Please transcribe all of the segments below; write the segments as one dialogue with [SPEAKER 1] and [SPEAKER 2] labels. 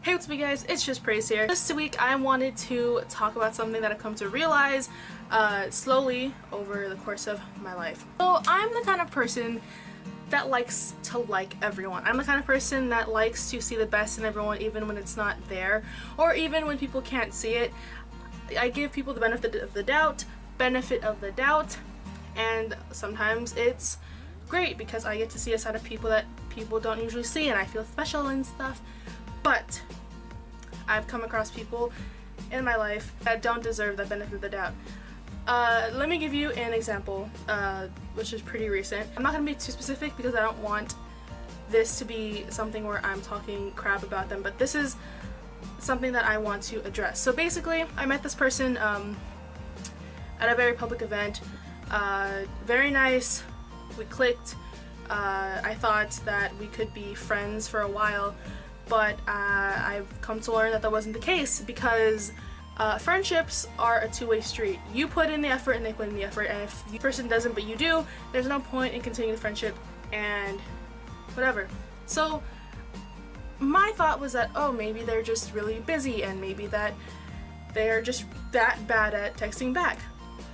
[SPEAKER 1] Hey, what's up you guys, it's just Praise here. This week I wanted to talk about something that I've come to realize slowly over the course of my life. So I'm the kind of person that likes to like everyone. I'm the kind of person that likes to see the best in everyone even when it's not there, or even when people can't see it. I give people the benefit of the doubt, and sometimes it's great because I get to see a side of people that people don't usually see and I feel special and stuff. But I've come across people in my life that don't deserve that benefit of the doubt. Let me give you an example, which is pretty recent. I'm not going to be too specific because I don't want this to be something where I'm talking crap about them, but this is something that I want to address. So basically, I met this person at a very public event. Very nice. We clicked. I thought that we could be friends for a while, but I've come to learn that that wasn't the case because friendships are a two-way street. You put in the effort and they put in the effort, and if the person doesn't but you do, there's no point in continuing the friendship and whatever. So my thought was that, oh, maybe they're just really busy and maybe that they're just that bad at texting back.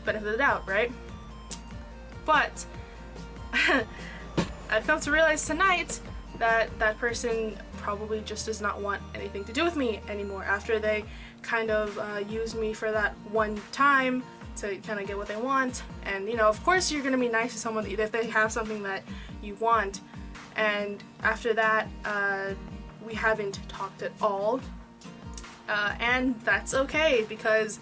[SPEAKER 1] Benefit of the doubt, right? But I've come to realize tonight that that person probably just does not want anything to do with me anymore after they kind of used me for that one time to kind of get what they want. And you know, of course you're gonna be nice to someone if they have something that you want, and after that we haven't talked at all, and that's okay because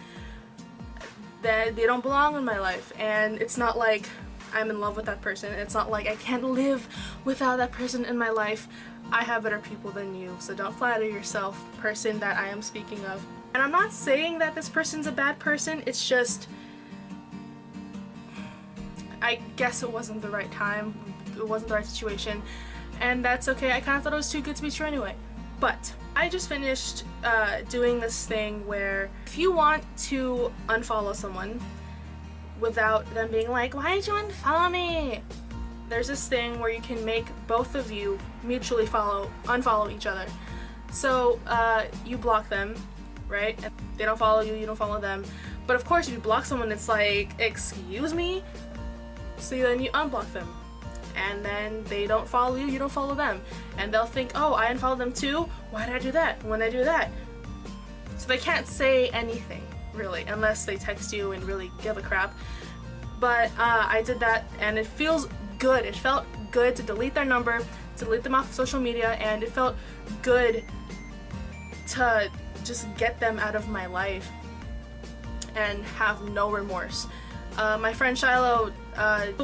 [SPEAKER 1] they don't belong in my life, and it's not like I'm in love with that person. It's not like I can't live without that person in my life. I have better people than you, so don't flatter yourself, person that I am speaking of. And I'm not saying that this person's a bad person, it's just I guess it wasn't the right time, it wasn't the right situation, and that's okay. I kind of thought it was too good to be true anyway. But I just finished doing this thing where if you want to unfollow someone without them being like, why did you unfollow me? There's this thing where you can make both of you mutually unfollow each other. So you block them, right? And they don't follow you, you don't follow them. But of course if you block someone, it's like, excuse me? So then you unblock them. And then they don't follow you, you don't follow them. And they'll think, oh, I unfollowed them too? Why did I do that? When did I do that? So they can't say anything, really, unless they text you and really give a crap. But I did that and it feels good. It felt good to delete their number, to delete them off of social media, and it felt good to just get them out of my life and have no remorse. My friend Shiloh,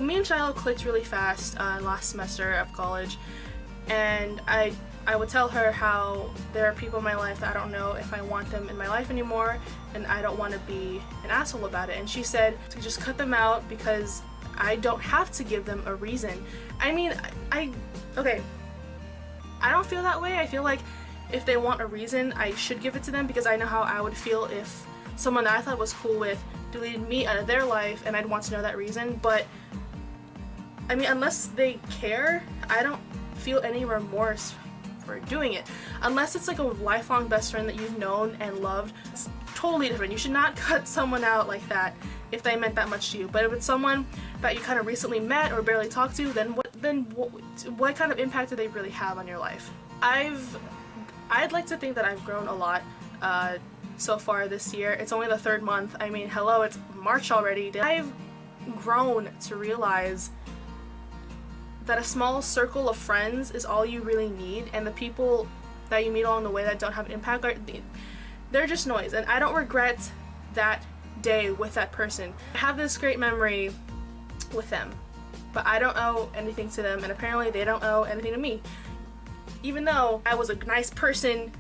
[SPEAKER 1] me and Shiloh clicked really fast last semester of college, and I would tell her how there are people in my life that I don't know if I want them in my life anymore, and I don't want to be an asshole about it. And she said to just cut them out because I don't have to give them a reason. I mean, okay, I don't feel that way. I feel like if they want a reason, I should give it to them because I know how I would feel if someone that I thought was cool with deleted me out of their life and I'd want to know that reason. But I mean, unless they care, I don't feel any remorse for doing it. Unless it's like a lifelong best friend that you've known and loved, it's totally different. You should not cut someone out like that if they meant that much to you. But if it's someone that you kind of recently met or barely talked to, then what kind of impact do they really have on your life? I'd like to think that I've grown a lot so far this year. It's only the 3rd month. I mean, hello, it's March already. I've grown to realize that a small circle of friends is all you really need, and the people that you meet along the way that don't have an impact they're just noise. And I don't regret that day with that person. I have this great memory with them, but I don't owe anything to them, and apparently they don't owe anything to me. Even though I was a nice person,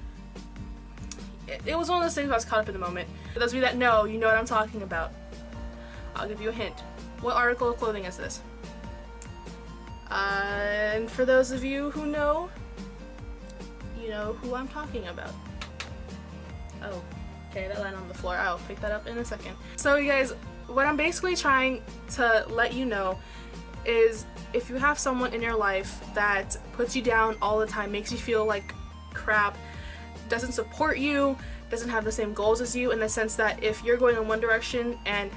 [SPEAKER 1] it was one of those things I was caught up in the moment. For those of you that know, you know what I'm talking about. I'll give you a hint. What article of clothing is this? And for those of you who know, you know who I'm talking about. Oh, okay, that landed on the floor. I'll pick that up in a second. So you guys, what I'm basically trying to let you know is if you have someone in your life that puts you down all the time, makes you feel like crap, doesn't support you, doesn't have the same goals as you, in the sense that if you're going in one direction and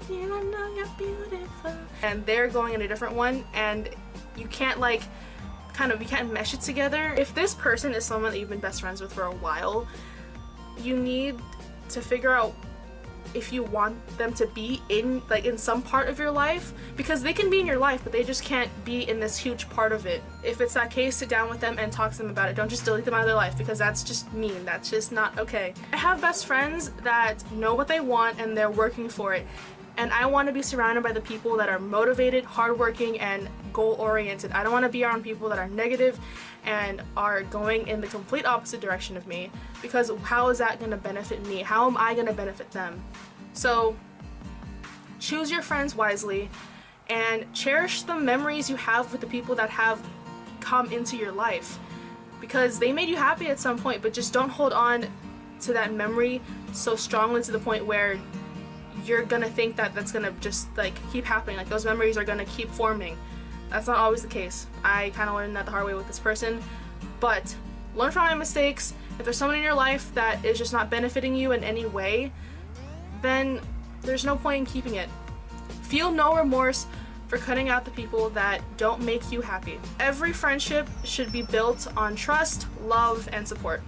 [SPEAKER 1] you don't know you're beautiful, and they're going in a different one, and you can't like you can't mesh it together. If this person is someone that you've been best friends with for a while, you need to figure out if you want them to be in some part of your life, because they can be in your life but they just can't be in this huge part of it. If it's that case, sit down with them and talk to them about it. Don't just delete them out of their life, because that's just mean. That's just not okay. I have best friends that know what they want and they're working for it, and I want to be surrounded by the people that are motivated, hardworking, and goal-oriented. I don't want to be around people that are negative and are going in the complete opposite direction of me, because how is that going to benefit me? How am I going to benefit them? So choose your friends wisely and cherish the memories you have with the people that have come into your life, because they made you happy at some point, but just don't hold on to that memory so strongly to the point where you're gonna think that that's gonna just like keep happening, like those memories are gonna keep forming. That's not always the case. I kind of learned that the hard way with this person, but learn from my mistakes. If there's someone in your life that is just not benefiting you in any way, then there's no point in keeping it. Feel no remorse for cutting out the people that don't make you happy. Every friendship should be built on trust, love, and support.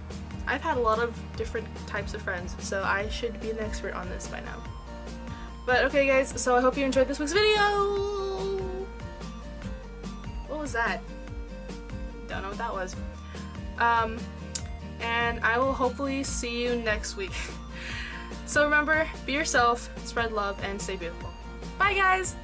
[SPEAKER 1] I've had a lot of different types of friends, so I should be an expert on this by now. But okay guys, so I hope you enjoyed this week's video! What was that? Don't know what that was. And I will hopefully see you next week. So remember, be yourself, spread love, and stay beautiful. Bye guys!